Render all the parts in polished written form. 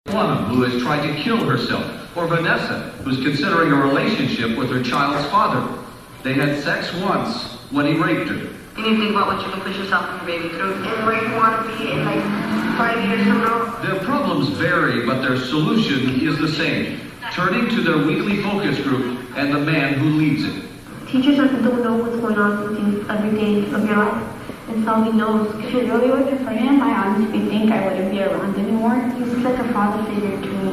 One who has tried to kill herself, or Vanessa, who's considering a relationship with her child's father. They had sex once when he raped her. You need to think about what you can push yourself and your baby through. And where you want to be in like 5 years from now. Their problems vary, but their solution is the same. Turning to their weekly focus group and the man who leads it. Teachers often don't know what's going on with you every day of your life. And Selby knows. If it really wasn't for him, I honestly think I wouldn't be around anymore. He's like a father figure to me.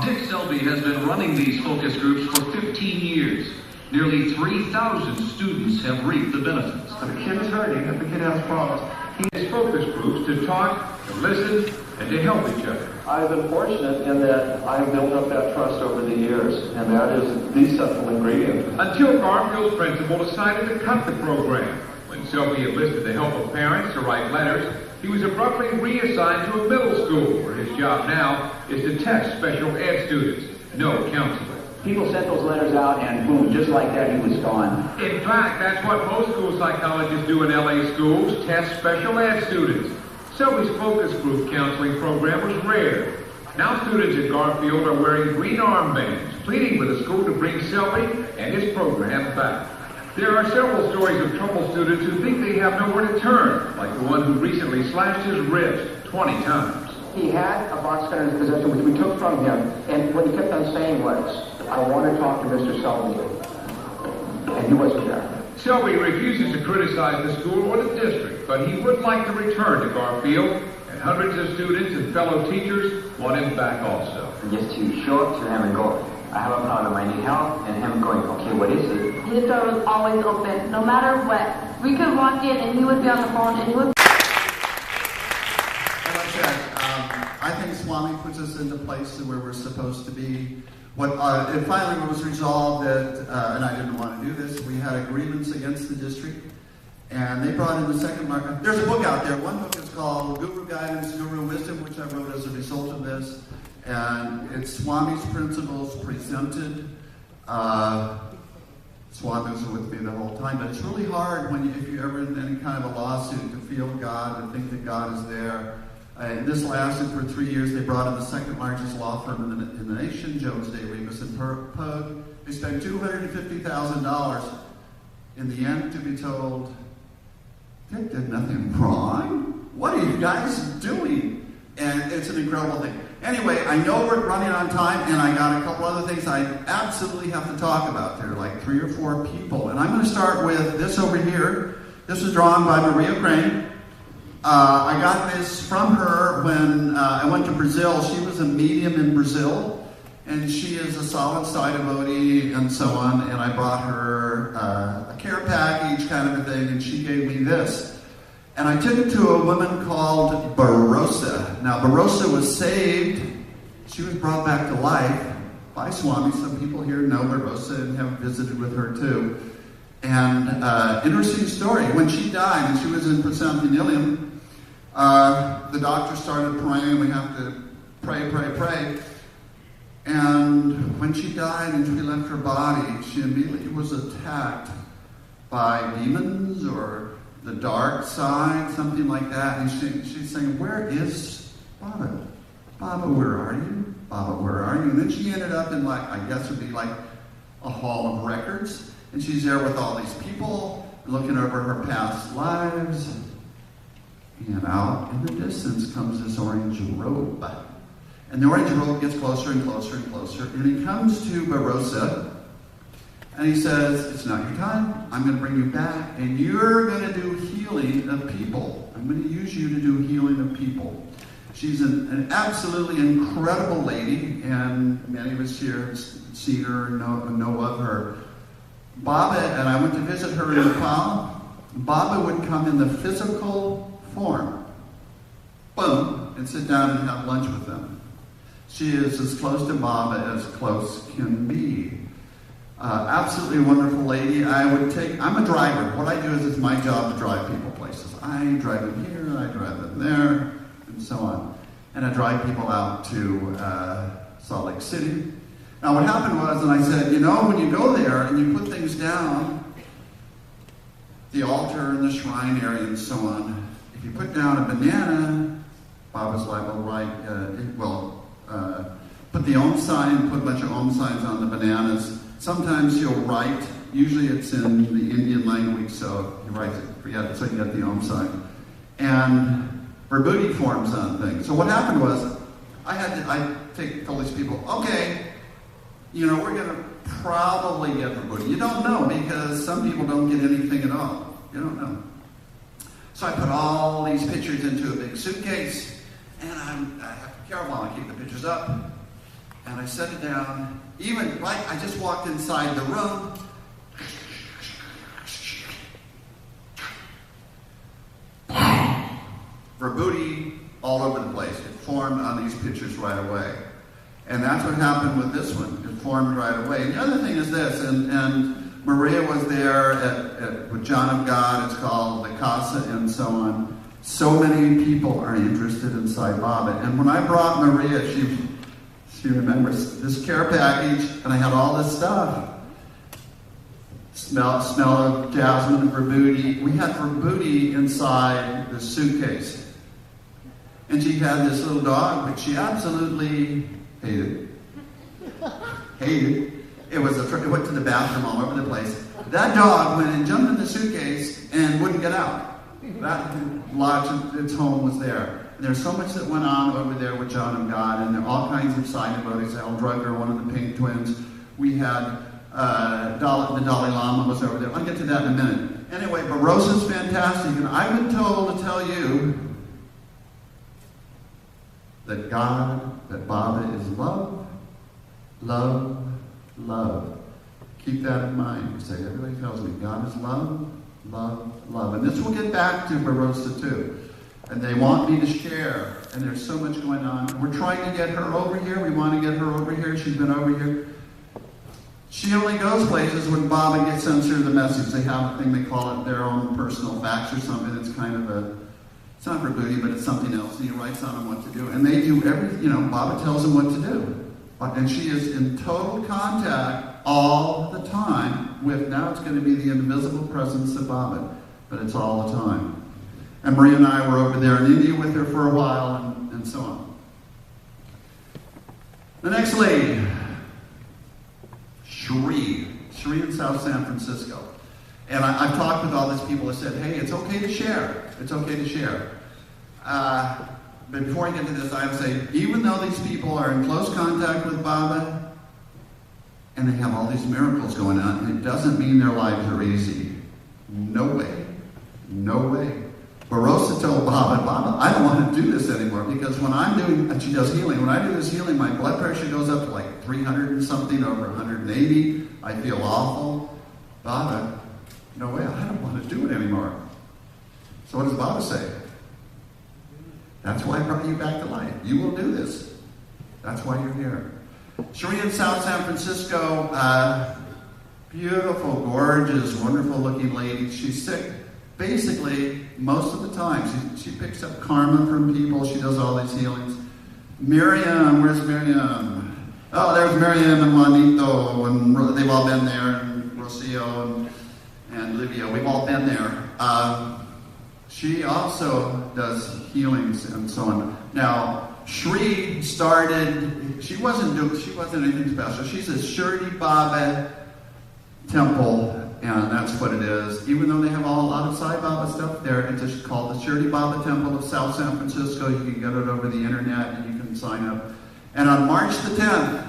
Dick Selby has been running these focus groups for 15 years. Nearly 3,000 students have reaped the benefits. If a kid is hurting, if a kid has problems, he needs focus groups to talk, to listen, and to help each other. I've been fortunate in that I've built up that trust over the years, and that is the central ingredient. Until Garfield's principal decided to cut the program. When Selby enlisted the help of parents to write letters, he was abruptly reassigned to a middle school, where his job now is to test special ed students. No counseling. People sent those letters out, and boom, just like that, he was gone. In fact, that's what most school psychologists do in LA schools, test special ed students. Selby's focus group counseling program was rare. Now students at Garfield are wearing green armbands, pleading with the school to bring Selby and his program back. There are several stories of troubled students who think they have nowhere to turn, like the one who recently slashed his wrist 20 times. He had a box cutter in his possession, which we took from him, and what he kept on saying was, I want to talk to Mr. Selby. And he wasn't there. Selby refuses to criticize the school or the district, but he would like to return to Garfield, and hundreds of students and fellow teachers want him back also. Just to show up to him and go, I have a problem, I need help, and him going, okay, what is it? His door was always open, no matter what. We could walk in and he would be on the phone and he would... As I said, I think Swami puts us into places where we're supposed to be. It finally was resolved that, and I didn't want to do this, we had a grievance against the district, and they brought in the second market. There's a book out there. One book is called Guru Guidance, Guru Wisdom, which I wrote as a result of this, and it's Swami's principles presented. Swami's with me the whole time, but it's really hard if you're ever in any kind of a lawsuit to feel God and think that God is there. And this lasted for 3 years. They brought in the second largest law firm in the nation, Jones Day Remus and Pug. They spent $250,000 in the end to be told, Dick did nothing wrong. What are you guys doing? And it's an incredible thing. Anyway, I know we're running on time, and I got a couple other things I absolutely have to talk about. There are like 3 or 4 people. And I'm going to start with this over here. This was drawn by Maria Crane. I got this from her when I went to Brazil. She was a medium in Brazil, and she is a solid side devotee and so on. And I brought her a care package kind of a thing, and she gave me this. And I took it to a woman called Barossa. Now, Barossa was saved. She was brought back to life by Swami. Some people here know Barossa and have visited with her too. And interesting story. When she died, and she was in Prasantinilium, the doctor started praying. We have to pray, pray, pray. And when she died and she left her body, she immediately was attacked by demons or the dark side, something like that. And she's saying, where is Baba? Baba, where are you? Baba, where are you? And then she ended up in I guess it would be like a hall of records. And she's there with all these people, looking over her past lives. And out in the distance comes this orange robe. And the orange robe gets closer and closer and closer. And he comes to Barossa, and he says, it's not your time. I'm going to bring you back, and you're going to do healing of people. I'm going to use you to do healing of people. She's an absolutely incredible lady, and many of us here have seen her, know of her. Baba, and I went to visit her in Nepal. Baba would come in the physical form, boom, and sit down and have lunch with them. She is as close to Baba as close can be. Absolutely wonderful lady. I'm a driver. What I do is it's my job to drive people places. I drive them here, I drive them there, and so on. And I drive people out to Salt Lake City. Now what happened was, and I said, when you go there and you put things down, the altar and the shrine area and so on, if you put down a banana, Baba's liable, right? put the Om sign, put a bunch of Om signs on the bananas. Sometimes he'll write, usually it's in the Indian language, so he writes it, so you get the Om sign. And Vibhuti forms on things. So what happened was, I told these people, okay, we're going to probably get Vibhuti. You don't know, because some people don't get anything at all. You don't know. So I put all these pictures into a big suitcase, and I have to be careful, I keep the pictures up, and I set it down. I just walked inside the room. Vibhuti all over the place. It formed on these pictures right away. And that's what happened with this one. It formed right away. And the other thing is this, and Maria was there with John of God, it's called the Casa, and so on. So many people are interested in Sai Baba. And when I brought Maria, she remembers this care package, and I had all this stuff. Smell of jasmine and Vibhuti. We had Vibhuti inside the suitcase. And she had this little dog, which she absolutely hated. Hated. It went to the bathroom all over the place. That dog went and jumped in the suitcase and wouldn't get out. That lodge, its home was there. And there's so much that went on over there with John of God, and there are all kinds of side devotees. Al Drugger, one of the Pink Twins. We had the Dalai Lama was over there. I'll get to that in a minute. Anyway, Barosa's fantastic, and I've been told to tell you that Baba is love, love, love. Keep that in mind. You say, everybody tells me God is love, love, love. And this will get back to Barosa too. And they want me to share. And there's so much going on. We're trying to get her over here. We want to get her over here. She's been over here. She only goes places when Baba gets sent her the message. They have a thing, they call it their own personal fax or something. It's kind of it's not Vibhuti, but it's something else. And he writes on them what to do. And they do everything, Baba tells them what to do. And she is in total contact all the time with, now it's going to be the invisible presence of Baba. But it's all the time. And Maria and I were over there in India with her for a while, and so on. The next lady, Shri in South San Francisco. And I've talked with all these people that said, hey, it's okay to share. It's okay to share. But before I get to this, I would say, even though these people are in close contact with Baba, and they have all these miracles going on, it doesn't mean their lives are easy. No way. No way. Barosa told Baba, I don't want to do this anymore, because when I'm doing, and she does healing, when I do this healing, my blood pressure goes up to like 300 and something over 180. I feel awful. Baba, no way, I don't want to do it anymore. So what does Baba say? That's why I brought you back to life. You will do this. That's why you're here. Shri in South San Francisco, beautiful, gorgeous, wonderful looking lady. She's sick. Basically, most of the time, she picks up karma from people. She does all these healings. Miriam, where's Miriam? Oh, there's Miriam and Juanito, and they've all been there, and Rocio and Livia. We've all been there. She also does healings and so on. Now, Shri started. She wasn't anything special. She's a Shirdi Baba temple, and that's what it is. Even though they have a lot of Sai Baba stuff there, it's just called the Shirdi Baba Temple of South San Francisco. You can get it over the internet, and you can sign up. And on March the 10th,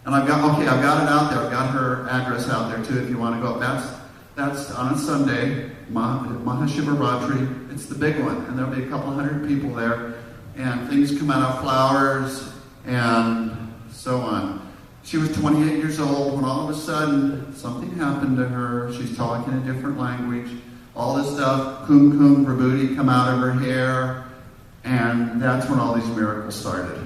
and I've got it out there. I've got her address out there too if you want to go. That's on a Sunday, Mahashivaratri. It's the big one, and there'll be a couple hundred people there, and things come out of flowers and so on. She was 28 years old when all of a sudden something happened to her. She's talking a different language. All this stuff, kum Vibhuti, come out of her hair, and that's when all these miracles started.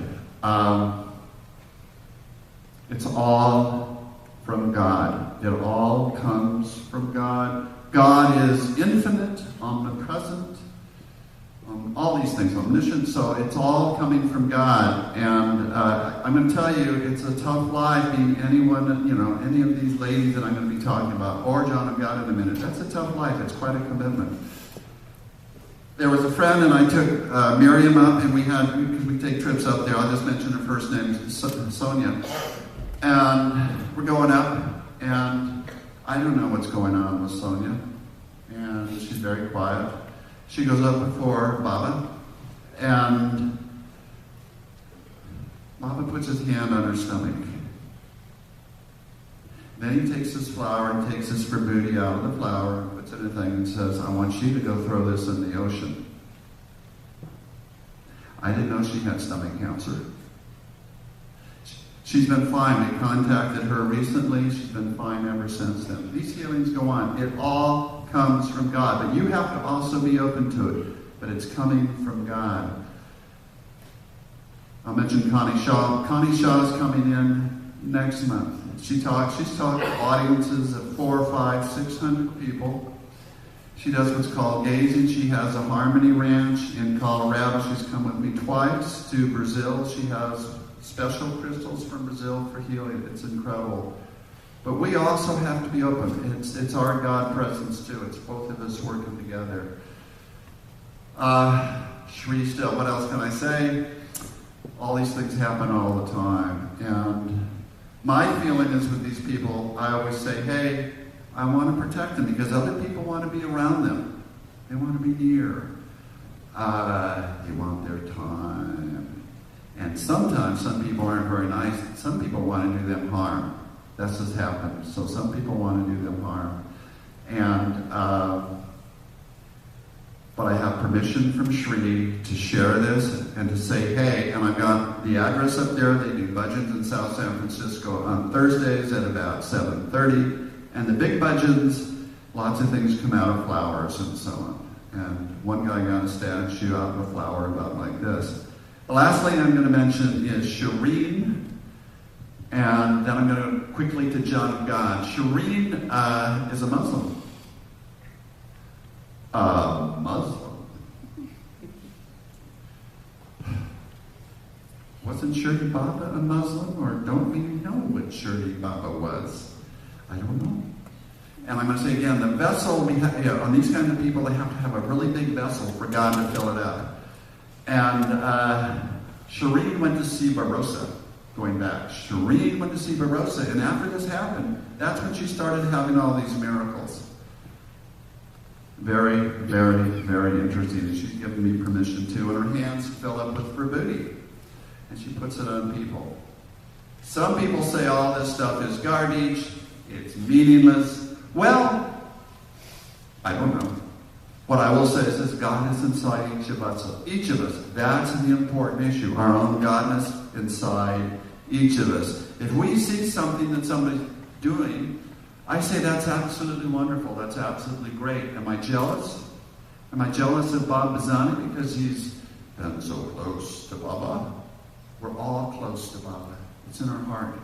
It's all from God. It all comes from God. God is infinite, omnipresent, all these things, omniscient, so it's all coming from God. And I'm going to tell you, it's a tough life being any of these ladies that I'm going to be talking about, or John of God in a minute. That's a tough life. It's quite a commitment. there was a friend, and I took Miriam up, and because we take trips up there, I'll just mention her first name, Sonia. And we're going up, and I don't know what's going on with Sonia. And she's very quiet. She goes up before Baba, and Baba puts his hand on her stomach. Then he takes his flower and takes his vibhuti out of the flower, puts it in a thing, and says, I want you to go throw this in the ocean. I didn't know she had stomach cancer. She's been fine. We contacted her recently. She's been fine ever since then. These healings go on. It all comes from God. But you have to also be open to it. But it's coming from God. I'll mention Connie Shaw. Connie Shaw is coming in next month. She's taught audiences of 400, 500, 600 people. She does what's called gazing. She has a harmony ranch in Colorado. She's come with me twice to Brazil. She has special crystals from Brazil for healing. It's incredible. But we also have to be open. It's our God presence too. It's both of us working together. Shri still, what else can I say? All these things happen all the time. And my feeling is with these people, I always say, hey, I want to protect them because other people want to be around them. They want to be near. They want their time. And sometimes some people aren't very nice. Some people want to do them harm. That's what's happened. So some people want to do them harm. And, but I have permission from Shri to share this and to say, hey, and I've got the address up there. They do bhajans in South San Francisco on Thursdays at about 7:30. And the big bhajans, lots of things come out of flowers and so on. And one guy got a statue out of a flower about like this. The last thing I'm going to mention is Shireen, and then I'm going to quickly to John of God. Shireen is a Muslim. Muslim. Wasn't Shirdi Baba a Muslim, or don't we know what Shirdi Baba was? I don't know. And I'm going to say again, the vessel we have, on these kinds of people, they have to have a really big vessel for God to fill it up. And Shireen went to see Barossa, going back. Shireen went to see Barossa, and after this happened, that's when she started having all these miracles. Very, very, very interesting. And she's given me permission to, and her hands fill up with vibhuti. And she puts it on people. Some people say all this stuff is garbage, it's meaningless. Well, I don't know. What I will say is God is inside each of us. So each of us, that's the important issue. Our own godness inside each of us. If we see something that somebody's doing, I say that's absolutely wonderful. That's absolutely great. Am I jealous? Am I jealous of Bob Bazzani because he's been so close to Baba? We're all close to Baba. It's in our heart.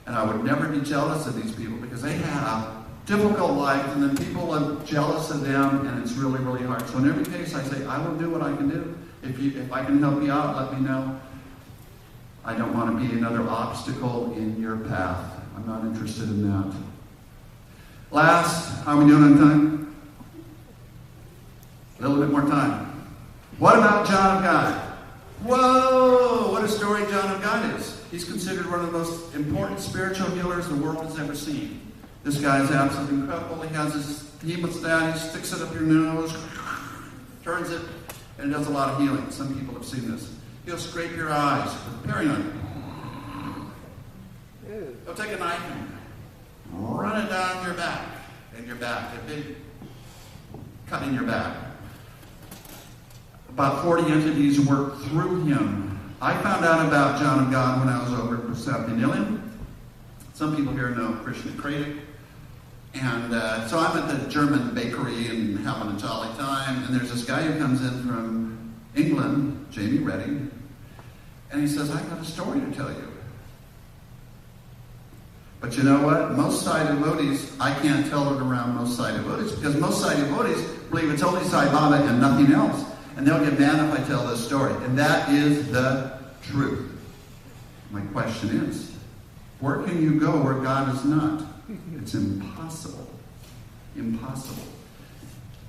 And I would never be jealous of these people because they have difficult life, and then people are jealous of them, and it's really, really hard. So in every case, I say, I will do what I can do. If I can help you out, let me know. I don't want to be another obstacle in your path. I'm not interested in that. Last, how are we doing on time? A little bit more time. What about John of God? Whoa! What a story John of God is. He's considered one of the most important spiritual healers the world has ever seen. This guy is absolutely incredible. He has his hemostat, he sticks it up your nose, turns it, and it does a lot of healing. Some people have seen this. He'll scrape your eyes with perineum. He'll take a knife and run it down your back, a big cut in your back. About 40 entities work through him. I found out about John of God when I was over at South Indian. Some people here know Krishna Kratik. And so I'm at the German bakery and having a jolly time. And there's this guy who comes in from England, Jamie Redding. And he says, I got a story to tell you. But you know what? Most Sai devotees, I can't tell it around most Sai devotees because most Sai devotees believe it's only Sai Baba and nothing else. And they'll get mad if I tell this story. And that is the truth. My question is, where can you go where God is not? It's impossible. Impossible.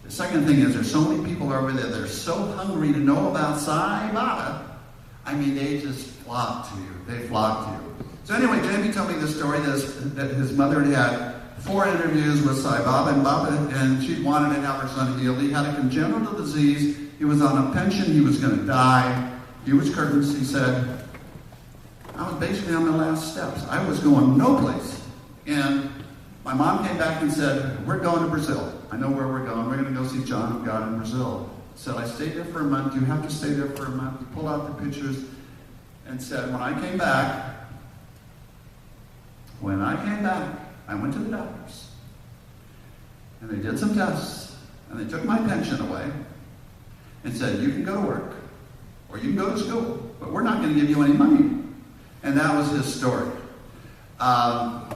The second thing is there's so many people over there that are so hungry to know about Sai Baba. I mean, they just flock to you. They flock to you. So anyway, Jamie told me the story that his mother had 4 interviews with Sai Baba, and she wanted to have her son healed. He had a congenital disease. He was on a pension. He was going to die. He was curtains. He said, I was basically on the last steps. I was going no place. And my mom came back and said, we're going to Brazil. I know where we're going. We're going to go see John of God in Brazil. Said, I stayed there for a month. You have to stay there for a month. He pulled out the pictures and said, when I came back, I went to the doctors. And they did some tests. And they took my pension away and said, you can go to work. Or you can go to school. But we're not going to give you any money. And that was his story. I'm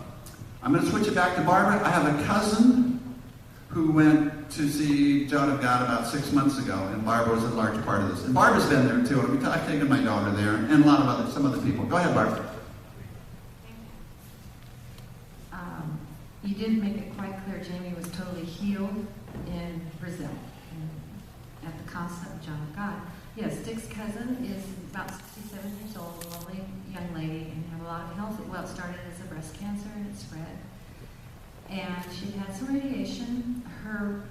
going to switch it back to Barbara. I have a cousin who went to see John of God about 6 months ago, and Barbara was a large part of this. And Barbara's been there too. I've taken my daughter there, and some other people. Go ahead, Barbara. You did make it quite clear Jamie was totally healed in Brazil at the Casa of John of God. Yes, Dick's cousin is about 67 years old, a lovely young lady, and had a lot of health. Well, it started as a breast cancer and it spread. And she had some radiation.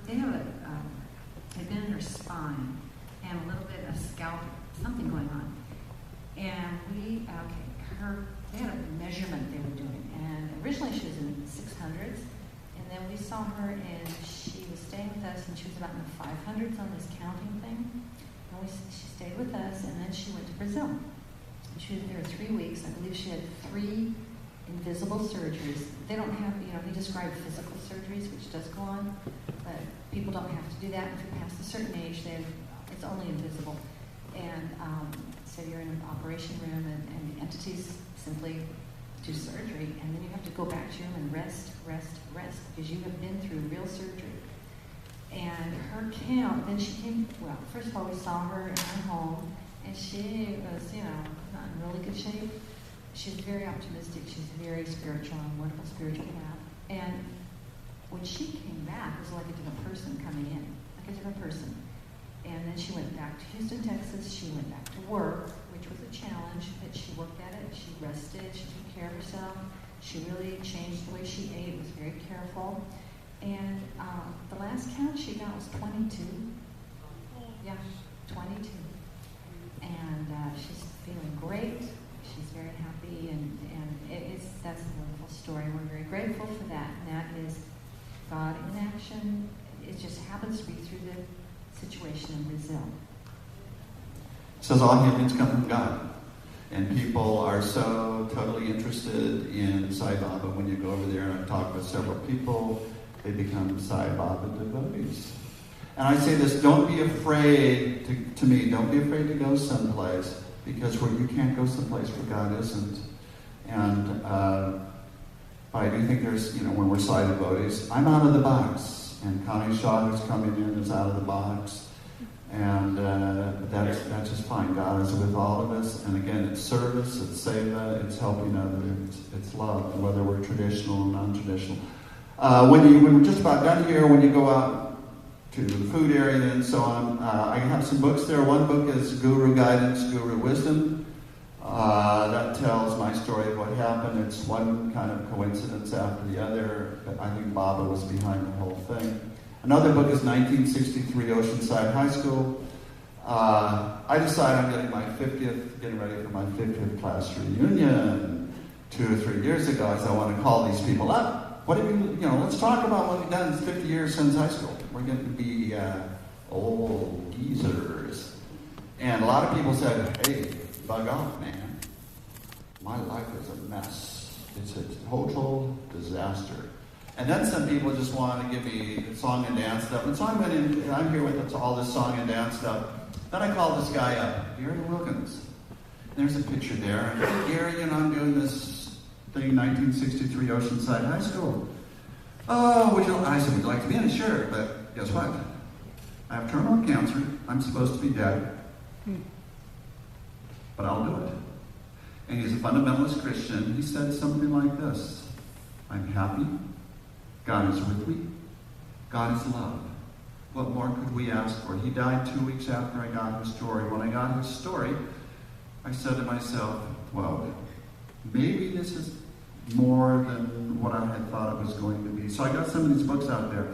They have had been in her spine and a little bit of scalp, something going on. And they had a measurement they were doing. And originally she was in the 600s. And then we saw her and she was staying with us and she was about in the 500s on this counting thing. And she stayed with us and then she went to Brazil. She was there 3 weeks. I believe she had 3 invisible surgeries. They don't have, he described physical surgeries, which does go on, but people don't have to do that. If you're past a certain age, then it's only invisible. And so you're in an operation room and the entities simply do surgery, and then you have to go back to your room and rest, because you have been through real surgery. And her count, then she came, well, first of all, we saw her in her home, and she was, not in really good shape. She's very optimistic. She's very spiritual, and wonderful spiritual path. And when she came back, it was like a different person coming in, like a different person. And then she went back to Houston, Texas. She went back to work, which was a challenge, but she worked at it. She rested. She took care of herself. She really changed the way she ate, was very careful. And the last count she got was 22. Yeah, 22. And she's feeling great. She's very happy, and that's a wonderful story. We're very grateful for that. And that is God in action. It just happens to be through the situation in Brazil. It says all healings come from God. And people are so totally interested in Sai Baba. When you go over there, and I've talked with several people, they become Sai Baba devotees. And I say this, don't be afraid don't be afraid to go someplace, because where you can't go someplace where God isn't. And I do think there's, when we're Sai devotees, I'm out of the box. And Connie Shaw, who's coming in, is out of the box. And that's just fine. God is with all of us. And again, it's service, it's seva, it's helping others, it's love, whether we're traditional or non-traditional. When we're just about done here, when you go out to the food area and so on, I have some books there. One book is Guru Guidance, Guru Wisdom. That tells my story of what happened. It's one kind of coincidence after the other, but I think Baba was behind the whole thing. Another book is 1963 Oceanside High School. I decided I'm getting ready for my 50th class reunion 2 or 3 years ago. I said, I want to call these people up. What have let's talk about what we've done in 50 years since high school. We're going to be old geezers. And a lot of people said, hey, bug off, man. My life is a mess. It's a total disaster. And then some people just wanted to give me song and dance stuff. And so I went in, and I'm here with all this song and dance stuff. Then I called this guy up, Gary Wilkins. There's a picture there. And hey, Gary, I'm doing this thing, 1963 Oceanside High School. Oh, I said, would you like to be in it? Sure, but guess what? I have terminal cancer. I'm supposed to be dead. But I'll do it. And he's a fundamentalist Christian. He said something like this: I'm happy. God is with me. God is love. What more could we ask for? He died 2 weeks after I got his story. When I got his story, I said to myself, well, maybe this is more than what I had thought it was going to be. So I got some of these books out there.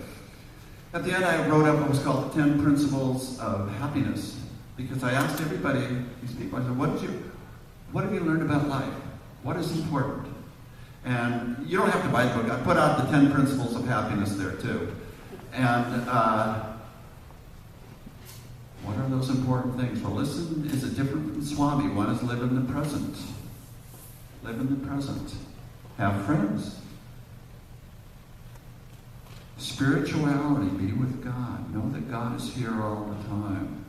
At the end, I wrote up what was called 10 Principles of Happiness, because I asked everybody, these people, I said, what have you learned about life? What is important? And you don't have to buy the book. I put out the 10 Principles of Happiness there, too. And what are those important things? Well, listen, is it different from Swami? One is live in the present. Live in the present. Have friends. Spirituality, be with God. Know that God is here all the time.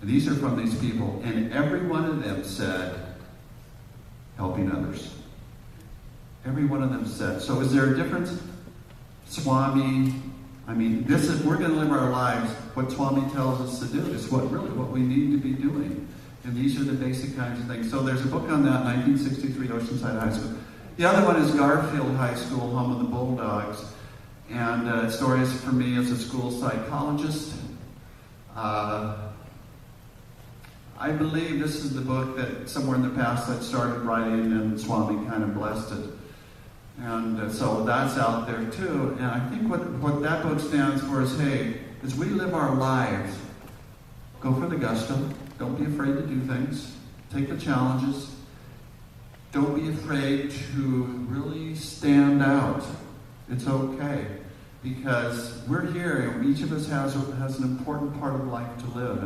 And these are from these people, and every one of them said, helping others. Every one of them said. So is there a difference? Swami, I mean, this is, we're going to live our lives. What Swami tells us to do is what we need to be doing. And these are the basic kinds of things. So there's a book on that, 1963 Oceanside High School. The other one is Garfield High School, Home of the Bulldogs. And stories for me as a school psychologist. I believe this is the book that somewhere in the past I started writing and Swami kind of blessed it. And so that's out there too. And I think what that book stands for is, hey, as we live our lives, go for the gusto. Don't be afraid to do things. Take the challenges. Don't be afraid to really stand out. It's okay. Because we're here, and each of us has an important part of life to live.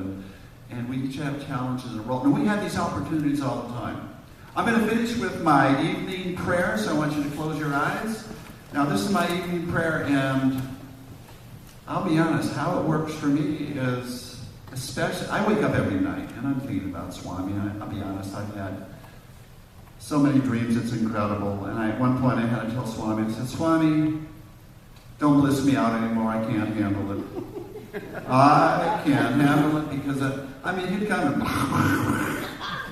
And we each have challenges and a role. And we have these opportunities all the time. I'm going to finish with my evening prayer, so I want you to close your eyes. Now, this is my evening prayer, and I'll be honest, how it works for me is, especially, I wake up every night, and I'm thinking about Swami. I'll be honest, I've had so many dreams, it's incredible. And at one point, I had to tell Swami, I said, Swami, don't bliss me out anymore, I can't handle it. I can't handle it because, he'd kind of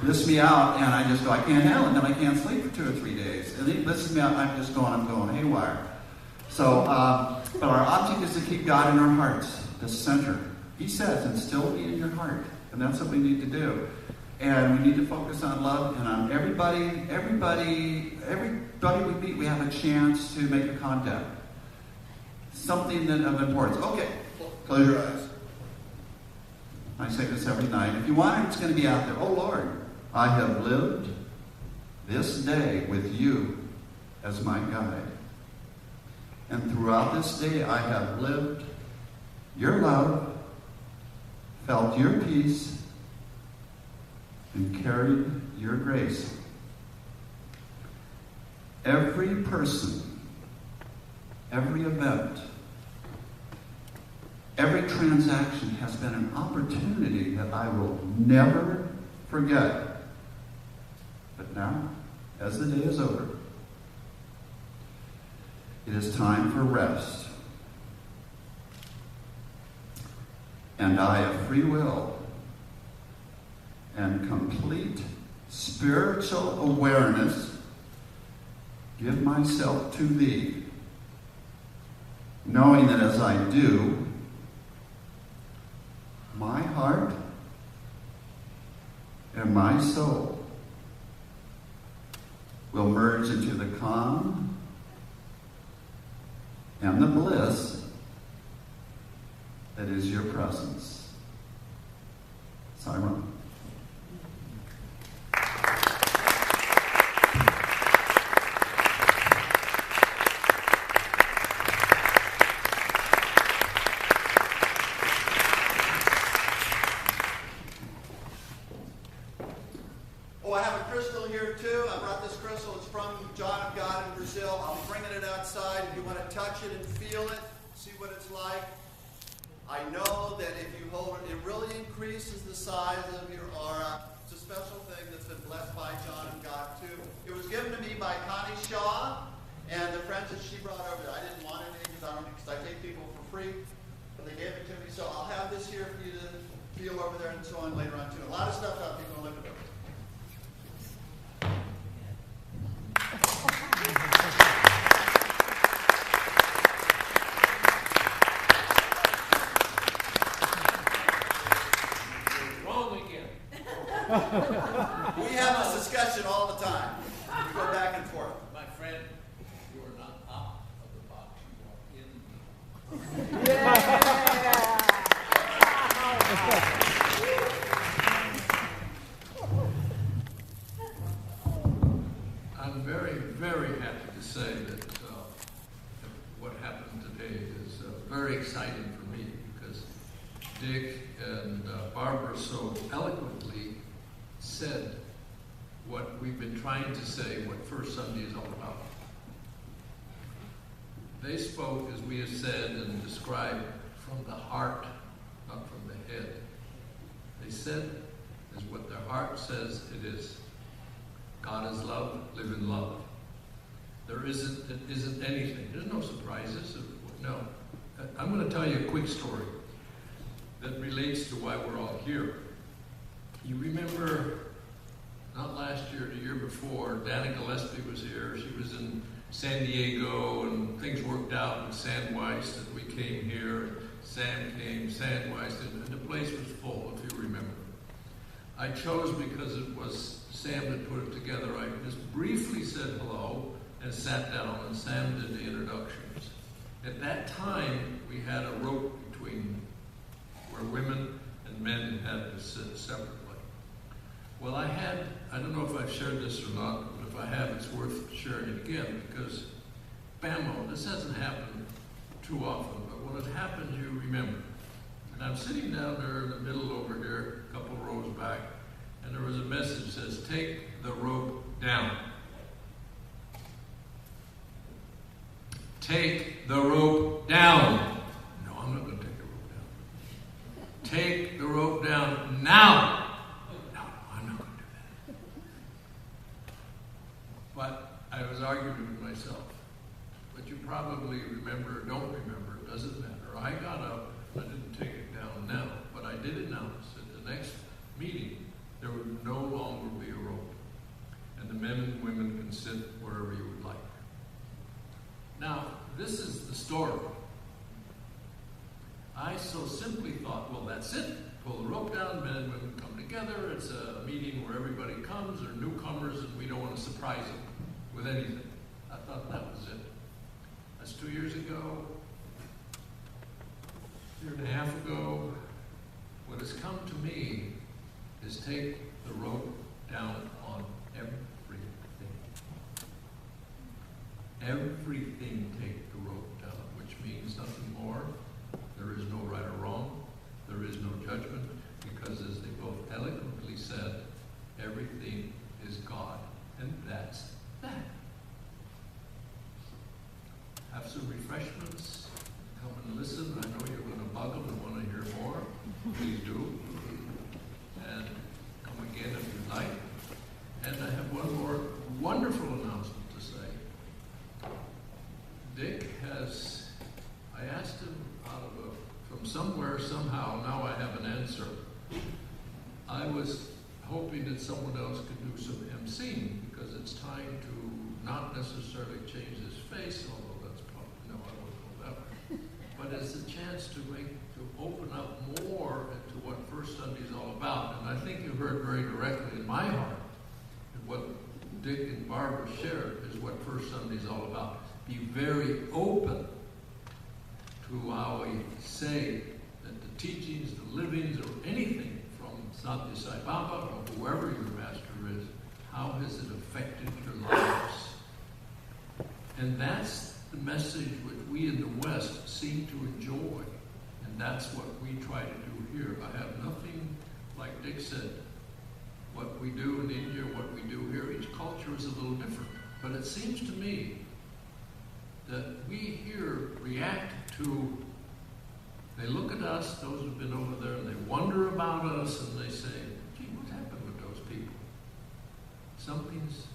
bliss me out, and I just go, I can't handle it, and then I can't sleep for 2 or 3 days. And he blisses me out, I'm going haywire. So, but our object is to keep God in our hearts, the center. He says, instill me in your heart, and that's what we need to do. And we need to focus on love, and on everybody we meet, we have a chance to make a contact. Something of importance. Okay, close your eyes. I say this every night. If you want it, it's going to be out there. Oh, Lord, I have lived this day with you as my guide. And throughout this day, I have lived your love, felt your peace, and carried your grace. Every person, every event, every transaction has been an opportunity that I will never forget. But now, as the day is over, it is time for rest. And I have free will and complete spiritual awareness give myself to thee, knowing that as I do, my heart and my soul will merge into the calm and the bliss that is your presence. Simon. Oh, I have a crystal here too. I brought this crystal. It's from John of God in Brazil. I'll be bringing it outside. If you want to touch it and feel it, see what it's like. I know that if you hold it, it really increases the size of your aura. It's a special thing that's been blessed by John of God too. It was given to me by Connie Shaw and the friends that she brought over there. I didn't want it because I take people for free, but they gave it to me. So I'll have this here for you to feel over there and so on later on too. A lot of stuff out there. Look at it. I'm very, very happy to say that what happened today is very exciting for me because Dick and Barbara so eloquently said what we've been trying to say, what First Sunday is all about. They spoke, as we have said and described, from the heart, not from the head. They said as what their heart says it is. God is love, live in love. There isn't anything. There's no surprises. No. I'm going to tell you a quick story that relates to why we're all here. You remember, not last year, the year before, Dana Gillespie was here. She was in San Diego, and things worked out with Sandweiss, and we came here. Sam came, Sandweiss, and the place was full, if you remember. I chose because it was Sam that put it together. I just briefly said hello and sat down, and Sam did the introductions. At that time, we had a rope between where women and men had to sit separately. Well, I don't know if I've shared this or not, but if I have, it's worth sharing it again, because BAMO, this hasn't happened too often, but when it happens, you remember. And I'm sitting down there in the middle over here, a couple rows back, and there was a message that says, take the rope down. Take the rope down. No, I'm not going to take the rope down. Take the rope down now. No, I'm not going to do that. But I was arguing with myself. But you probably remember or don't remember, it doesn't matter. I got up, I didn't take it down now, but I did announce at the next meeting there would no longer be a rope. And the men and women can sit wherever you would like. Now, this is the story. I so simply thought, well, that's it. Pull the rope down, men and women come together. It's a meeting where everybody comes. They're newcomers, and we don't want to surprise them with anything. I thought that was it. That's 2 years ago, a year and a half ago. What has come to me is take the rope down on everything. Everything take the rope down, which means nothing more. There is no right or wrong. There is no judgment, because as they both eloquently said, everything is God, and that's that. Have some refreshments. Come and listen. I know you're going to bug them and want to hear more. Please do. And come again if you'd like. And I have one more wonderful announcement to say. Dick has, I asked him from somewhere, somehow, now I have an answer. I was hoping that someone else could do some emceeing, because it's time to not necessarily change his face, although that's probably, no, I won't go that way. But it's a chance to open up more into what First Sunday is all about. And I think you heard very directly in my heart that what Dick and Barbara shared is what First Sunday is all about. Be very open to how we say that the teachings, the livings, or anything from Satya Sai Baba or whoever your master is, how has it affected your lives? And that's the message which we in the West seem to enjoy. And that's what we try to do here. I have nothing, like Dick said, what we do in India, what we do here, each culture is a little different. But it seems to me that we here react to, they look at us, those who've been over there, and they wonder about us, and they say, gee, what happened with those people? Something's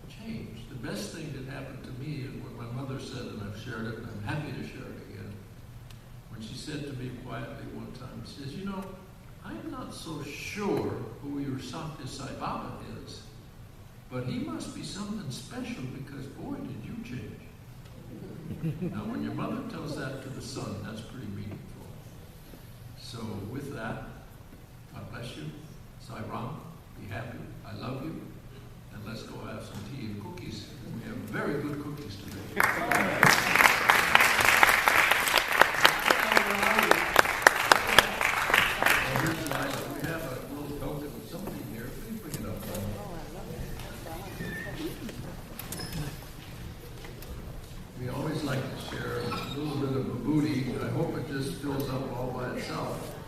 changed. The best thing that happened to me is what my mother said, and I've shared it, and I'm happy to share it again. When she said to me quietly one time, she says, you know, I'm not so sure who your Satya Sai Baba is, but he must be something special, because boy, did you change. Now, when your mother tells that to the son, that's pretty meaningful. So with that, God bless you. Sai Ram, be happy. I love you. And let's go have some tea and cookies. We have very good cookies today. We have a little token of something here. Please bring it up. hope it just fills up all by itself.